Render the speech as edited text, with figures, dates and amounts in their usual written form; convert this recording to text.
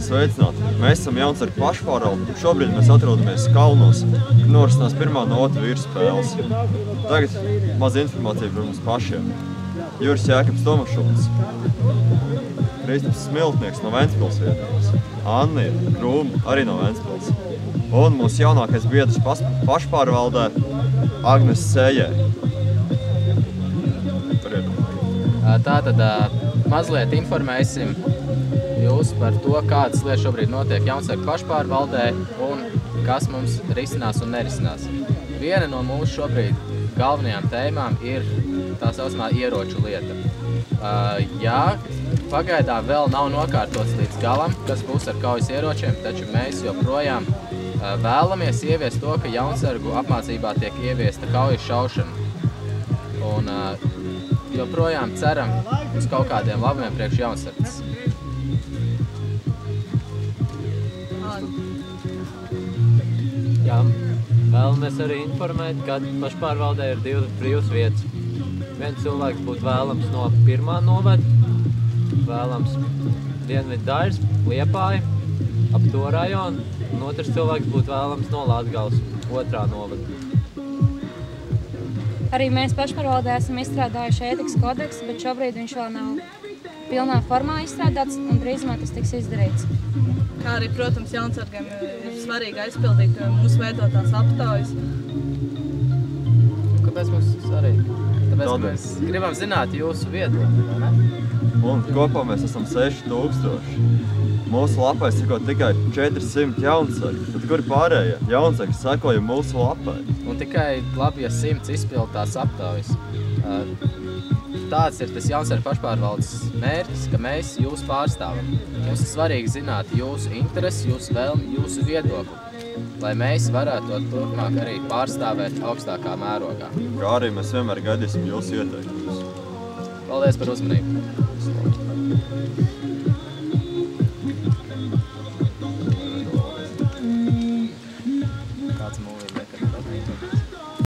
Sveicināti! Mēs esam Jaunsargu pašpārvalde, un šobrīd mēs atrodamies kalnos, kur norisinās pirmā nota vīru spēles. Tagad maz informācija par mums pašiem. Juris Jēkabs Tomašulis, Kristaps Smiltnieks no Ventspils vietējās, Annija Krūma arī no Ventspils, un mūsu jaunākais biedrs pašpārvaldē Agnes Sējē. Tātad mazliet informēsim jūs par to, kādas lietas šobrīd notiek Jaunsargu pašpārvaldē un kas mums risinās un nerisinās. Viena no mūsu šobrīd galvenajām tēmām ir tā saucamā ieroču lieta. Jā, pagaidām vēl nav nokārtots līdz galam, kas būs ar kaujas ieročiem, taču mēs joprojām vēlamies ieviest to, ka Jaunsargu apmācībā tiek ieviesta kaujas šaušana. Un joprojām ceram uz kaut kādiem labumiem priekš Jaunsargas. Jā, vēlamies arī informēt, ka pašpārvaldē ir 2 brīvas vietas. Viens cilvēks būtu vēlams no 1. novada, vēlams Dienviddaļas, Liepāja, ap to rajonu, un otrs cilvēks būtu vēlams no Latgales, 2. novada. Arī mēs pašpārvaldē esam izstrādājuši ētikas kodeksu, bet šobrīd viņš vēl nav pilnā formā izstrādāts un drīzumā tas tiks izdarīts. Kā arī, protams, Jaunsargiem ir svarīgi aizpildīt mūsu veidotās aptaujas. Kāpēc mums svarīgi? Tāpēc mēs gribam zināt jūsu viedokli, vai ne? Un kopā mēs esam 6000. Mūsu lapai seko tikai 400 jaunsargi, tad kuri pārējie jaunsargi sekoja mūsu lapai? Un tikai labi, ja 100 izpild tās aptaujas. Tāds ir tas Jaunsargu pašpārvaldes mērķis, ka mēs jūs pārstāvam. Mums ir svarīgi zināt jūsu interesi, jūsu vēlmi, jūsu viedokli, lai mēs varētu to turpmāk arī pārstāvēt augstākā mērogā. Kā arī mēs vienmēr gaidīsim jūsu ieteikumus. Paldies par uzmanību!